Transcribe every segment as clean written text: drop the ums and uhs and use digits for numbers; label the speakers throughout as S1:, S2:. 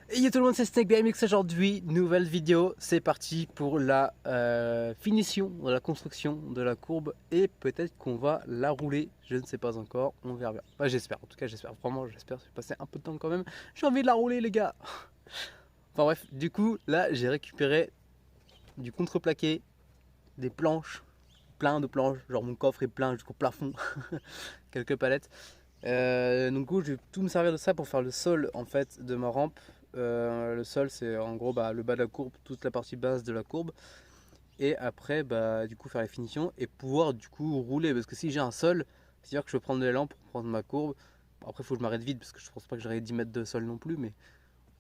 S1: Et yo tout le monde, c'est Snake BMX aujourd'hui, nouvelle vidéo, c'est parti pour la finition de la construction de la courbe et peut-être qu'on va la rouler, je ne sais pas encore, on verra bien. Enfin, j'espère, en tout cas j'espère, vraiment j'espère, j'ai passé un peu de temps quand même, j'ai envie de la rouler les gars. Enfin bref, du coup là j'ai récupéré du contreplaqué, des planches, plein de planches, genre mon coffre est plein jusqu'au plafond, quelques palettes. Donc du coup, je vais tout me servir de ça pour faire le sol en fait de ma rampe. Le sol c'est en gros le bas de la courbe, toute la partie basse de la courbe. Et après du coup faire les finitions et pouvoir du coup rouler. Parce que si j'ai un sol, c'est-à-dire que je peux prendre de l'élan pour prendre ma courbe. Bon, après il faut que je m'arrête vite parce que je pense pas que j'aurai 10 mètres de sol non plus. Mais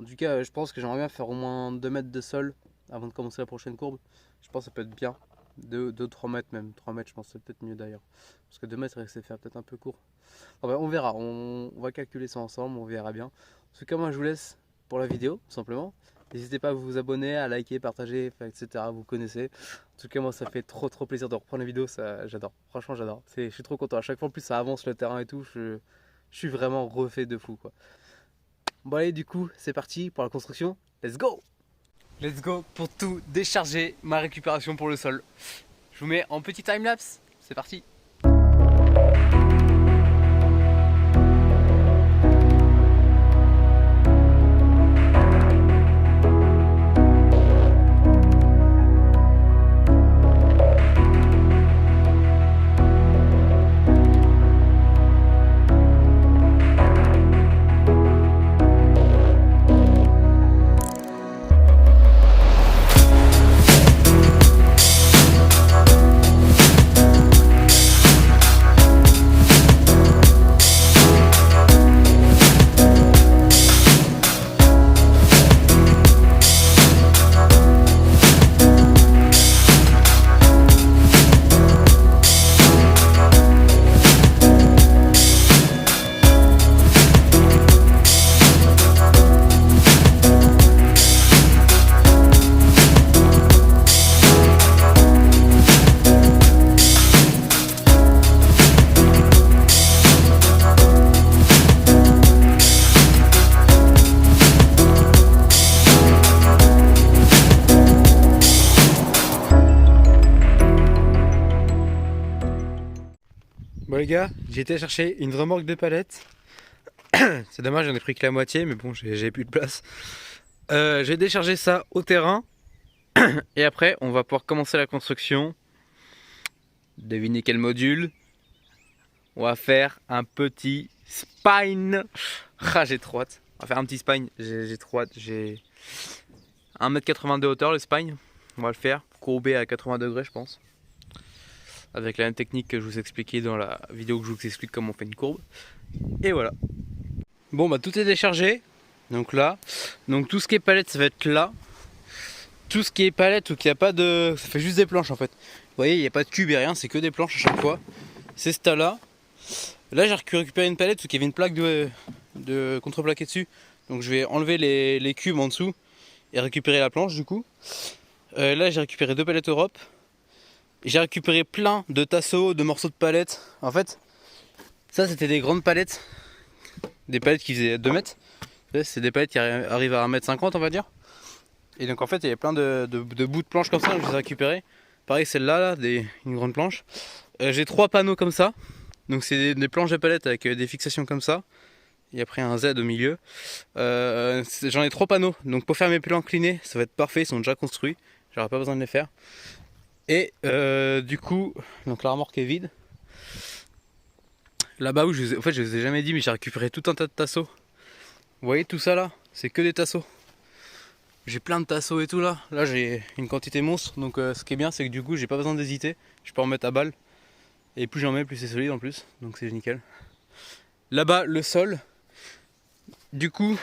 S1: en tout cas je pense que j'aimerais bien faire au moins 2 mètres de sol avant de commencer la prochaine courbe. Je pense que ça peut être bien. 2-3 mètres même. 3 mètres je pense que c'est peut-être mieux d'ailleurs. Parce que 2 mètres c'est faire peut-être un peu court. Enfin, on verra, on va calculer ça ensemble, on verra bien. En tout cas moi je vous laisse pour la vidéo tout simplement. N'hésitez pas à vous abonner, à liker, partager, etc. Vous connaissez. En tout cas moi ça fait trop plaisir de reprendre la vidéo, j'adore. Franchement j'adore. Je suis trop content. À chaque fois en plus ça avance le terrain et tout. Je suis vraiment refait de fou quoi. Bon allez du coup c'est parti pour la construction. Let's go! Let's go pour tout décharger, ma récupération pour le sol. Je vous mets en petit timelapse. C'est parti! Bon les gars, j'ai été chercher une remorque de palettes. C'est dommage, j'en ai pris que la moitié, mais bon, j'ai plus de place. J'ai déchargé ça au terrain. Et après, on va pouvoir commencer la construction. Devinez quel module? On va faire un petit spine. Ah, j'ai trop hâte. On va faire un petit spine. J'ai trop hâte. J'ai 1,80 m de hauteur, le spine. On va le faire courbé à 80 degrés, je pense. Avec la même technique que je vous expliquais dans la vidéo que je vous explique comment on fait une courbe. Et voilà. Bon bah tout est déchargé. Donc là. Donc tout ce qui est palette ça va être là. Tout ce qui est palette ou qui a pas de. Ça fait juste des planches en fait. Vous voyez, il n'y a pas de cube et rien, c'est que des planches à chaque fois. C'est ce tas là. Là j'ai récupéré une palette où il y avait une plaque de contreplaqué dessus. Donc je vais enlever les cubes en dessous et récupérer la planche du coup. Là j'ai récupéré 2 palettes Europe. J'ai récupéré plein de tasseaux, de morceaux de palettes. En fait, ça c'était des grandes palettes. Des palettes qui faisaient 2 mètres. C'est des palettes qui arrivent à 1,50 m on va dire. Et donc en fait il y avait plein de bouts de planches comme ça, je les ai récupérés. Pareil celle-là, une grande planche. J'ai 3 panneaux comme ça. Donc c'est des planches de palettes avec des fixations comme ça. Et après un Z au milieu. J'en ai 3 panneaux. Donc pour faire mes plans inclinés, ça va être parfait, ils sont déjà construits. J'aurai pas besoin de les faire. Et du coup, donc la remorque est vide. Là-bas où en fait je vous ai jamais dit, mais j'ai récupéré tout un tas de tasseaux. Vous voyez tout ça là, c'est que des tasseaux. J'ai plein de tasseaux et tout là. Là j'ai une quantité monstre. Donc ce qui est bien c'est que du coup j'ai pas besoin d'hésiter. Je peux en mettre à balle. Et plus j'en mets plus c'est solide en plus. Donc c'est nickel. Là-bas le sol. Du coup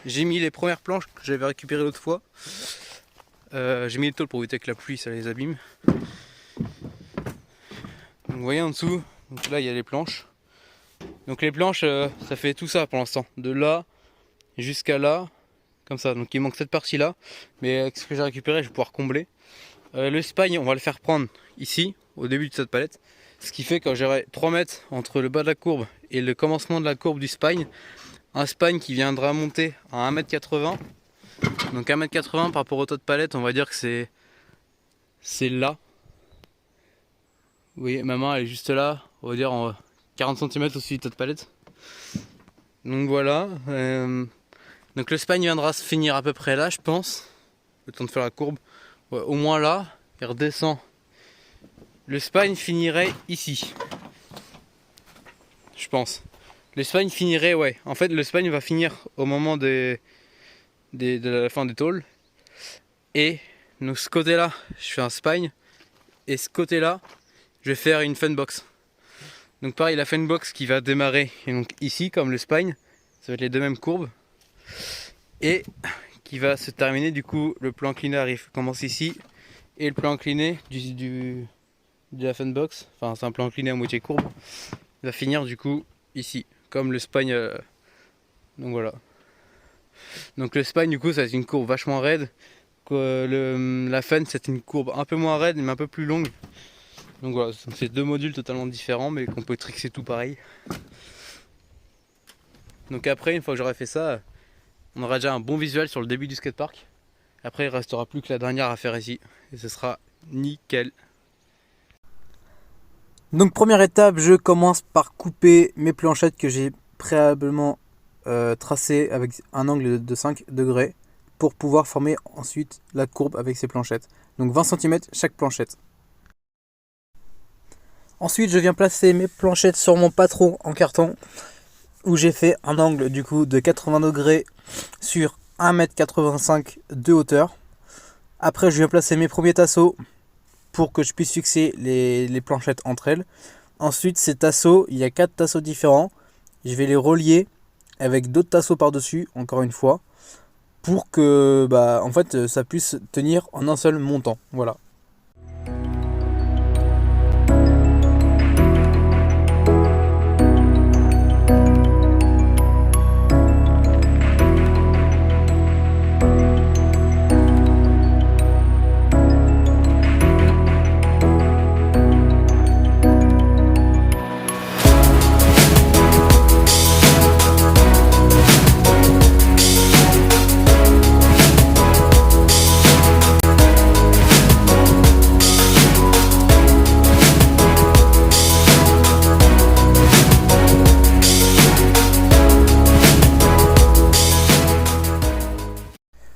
S1: j'ai mis les premières planches que j'avais récupérées l'autre fois. J'ai mis les tôles pour éviter que la pluie ça les abîme. Donc vous voyez en dessous, donc là il y a les planches. Donc les planches ça fait tout ça pour l'instant. De là jusqu'à là. Comme ça, donc il manque cette partie là. Mais avec ce que j'ai récupéré je vais pouvoir combler. Le spine on va le faire prendre ici, au début de cette palette. Ce qui fait que j'aurai 3 mètres entre le bas de la courbe et le commencement de la courbe du spine. Un spine qui viendra monter à 1,80 m Donc 1m80 par rapport au tas de palette, on va dire que c'est là. Vous voyez, ma main elle est juste là, on va dire en 40 cm au-dessus du tas de palette. Donc voilà. Donc le spine viendra se finir à peu près là, je pense. Le temps de faire la courbe. Ouais, au moins là, il redescend. Le spine finirait ici. Je pense. Le spine finirait, ouais. En fait, le spine va finir au moment de la fin des tôles. Et donc ce côté-là, je fais un spine. Et ce côté-là, je vais faire une funbox. Donc pareil, la funbox qui va démarrer et donc ici, comme le spine. Ça va être les deux mêmes courbes. Et qui va se terminer, du coup, le plan incliné arrive, commence ici. Et le plan incliné de la funbox, enfin c'est un plan incliné à moitié courbe, va finir du coup ici, comme le spine. Donc voilà. Donc le spine du coup ça va être une courbe vachement raide. La fun c'est une courbe un peu moins raide mais un peu plus longue. Donc voilà, c'est deux modules totalement différents mais qu'on peut trixer tout pareil. Donc après, une fois que j'aurai fait ça, on aura déjà un bon visuel sur le début du skatepark. Après il restera plus que la dernière à faire ici. Et ce sera nickel.
S2: Donc première étape, je commence par couper mes planchettes que j'ai préalablement tracées avec un angle de 5 degrés pour pouvoir former ensuite la courbe avec ces planchettes. Donc 20 cm chaque planchette. Ensuite, je viens placer mes planchettes sur mon patron en carton où j'ai fait un angle du coup de 80 degrés sur 1,85 m de hauteur. Après, je viens placer mes premiers tasseaux pour que je puisse fixer les planchettes entre elles. Ensuite, ces tasseaux, il y a 4 tasseaux différents. Je vais les relier avec d'autres tasseaux par-dessus, encore une fois, pour que en fait, ça puisse tenir en un seul montant. Voilà.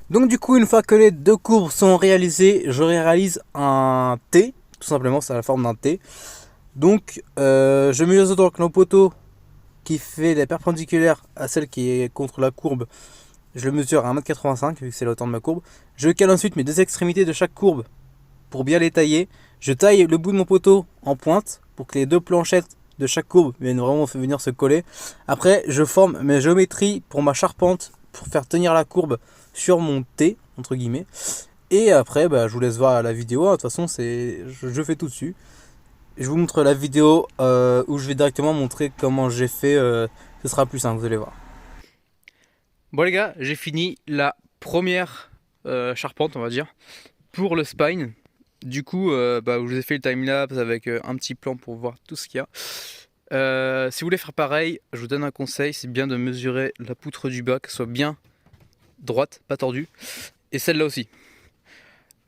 S2: Donc du coup, une fois que les deux courbes sont réalisées, je réalise un T, tout simplement, c'est la forme d'un T. Donc je mesure donc le poteau qui fait les perpendiculaires à celle qui est contre la courbe. Je le mesure à 1,85 m vu que c'est le temps de ma courbe. Je cale ensuite mes deux extrémités de chaque courbe pour bien les tailler. Je taille le bout de mon poteau en pointe pour que les deux planchettes de chaque courbe viennent vraiment venir se coller. Après, je forme mes géométries pour ma charpente pour faire tenir la courbe sur mon T, entre guillemets. Et après, je vous laisse voir la vidéo. De toute façon, je fais tout dessus. Je vous montre la vidéo où je vais directement montrer comment j'ai fait. Ce sera plus simple, vous allez voir.
S1: Bon les gars, j'ai fini la première charpente, on va dire, pour le spine. Du coup, je vous ai fait le timelapse avec un petit plan pour voir tout ce qu'il y a. Si vous voulez faire pareil, je vous donne un conseil, c'est bien de mesurer la poutre du bas, qu'elle soit bien droite, pas tordue, et celle-là aussi.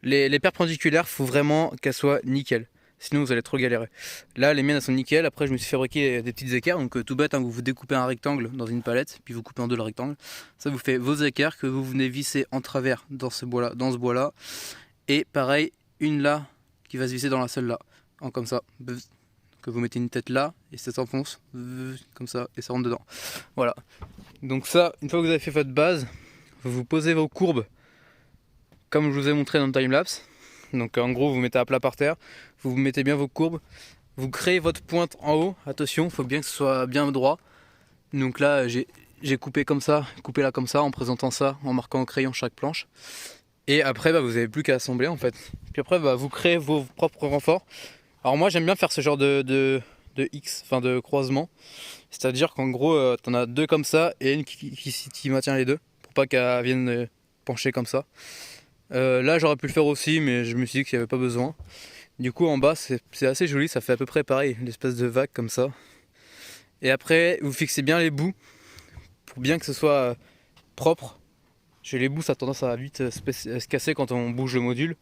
S1: Les perpendiculaires, faut vraiment qu'elles soient nickel. Sinon vous allez trop galérer. Là les miennes elles sont nickel. Après je me suis fabriqué des petites équerres. Donc tout bête, vous découpez un rectangle dans une palette, puis vous coupez en deux le rectangle. Ça vous fait vos équerres que vous venez visser en travers dans ce bois là. Et pareil, une là qui va se visser dans celle-là. Comme ça. Que vous mettez une tête là et ça s'enfonce. Comme ça et ça rentre dedans. Voilà. Donc ça, une fois que vous avez fait votre base, vous posez vos courbes comme je vous ai montré dans le timelapse. Donc en gros vous mettez à plat par terre, vous mettez bien vos courbes, vous créez votre pointe en haut, attention, il faut bien que ce soit bien droit. Donc là j'ai coupé comme ça, coupé là comme ça, en présentant ça, en marquant au crayon chaque planche. Et après vous n'avez plus qu'à assembler en fait. Puis après vous créez vos propres renforts. Alors moi j'aime bien faire ce genre de X, enfin de croisement. C'est-à-dire qu'en gros t'en as deux comme ça et une qui maintient les deux, pour pas qu'elles viennent pencher comme ça. Là j'aurais pu le faire aussi mais je me suis dit qu'il n'y avait pas besoin. Du coup en bas c'est assez joli, ça fait à peu près pareil, une espèce de vague comme ça. Et après vous fixez bien les bouts pour bien que ce soit propre Chez les bouts, ça a tendance à vite se casser quand on bouge le module.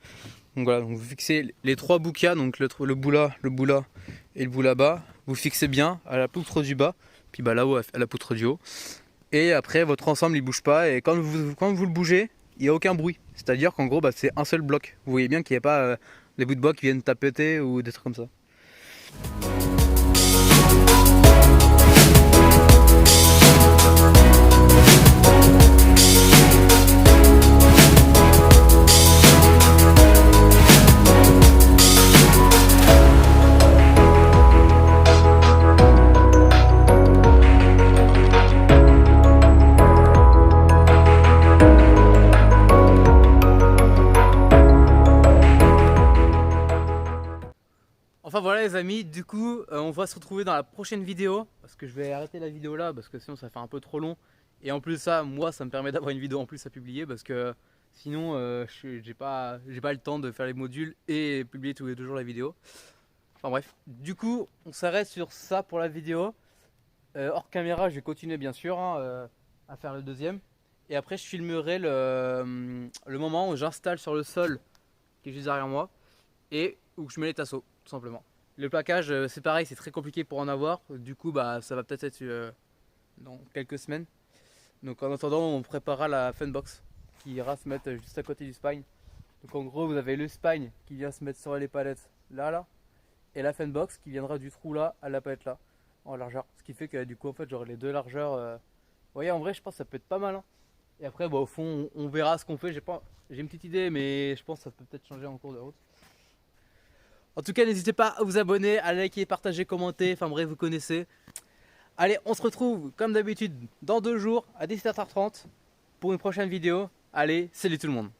S1: Donc voilà, donc vous fixez les 3 bouts qu'il y a, donc le bout là, le bout là et le bout là-bas. Vous fixez bien à la poutre du bas, puis bah là-haut à la poutre du haut. Et après, votre ensemble il bouge pas. Et quand vous le bougez, il n'y a aucun bruit. C'est-à-dire qu'en gros, bah, c'est un seul bloc. Vous voyez bien qu'il n'y a pas des bouts de bois qui viennent tapeter ou des trucs comme ça. Enfin voilà les amis, du coup on va se retrouver dans la prochaine vidéo. Parce que je vais arrêter la vidéo là, parce que sinon ça fait un peu trop long. Et en plus de ça, moi ça me permet d'avoir une vidéo en plus à publier. Parce que sinon j'ai pas le temps de faire les modules et publier tous les 2 jours la vidéo. Enfin bref, du coup on s'arrête sur ça pour la vidéo. Hors caméra je vais continuer bien sûr hein, à faire le deuxième. Et après je filmerai le moment où j'installe sur le sol qui est juste derrière moi. Et où je mets les tasseaux, tout simplement. Le plaquage, c'est pareil, c'est très compliqué pour en avoir. Du coup, bah, ça va peut-être être dans quelques semaines. Donc en attendant, on préparera la funbox qui ira se mettre juste à côté du spine. Donc en gros, vous avez le spine qui vient se mettre sur les palettes là, et la funbox qui viendra du trou là à la palette là, en largeur. Ce qui fait que du coup, en fait, j'aurai les 2 largeurs. Vous voyez, en vrai, je pense que ça peut être pas mal. Hein. Et après, bah, au fond, on verra ce qu'on fait. J'ai une petite idée, mais je pense que ça peut peut-être changer en cours de route. En tout cas, n'hésitez pas à vous abonner, à liker, partager, commenter. Enfin bref, vous connaissez. Allez, on se retrouve comme d'habitude dans 2 jours à 17h30 pour une prochaine vidéo. Allez, salut tout le monde.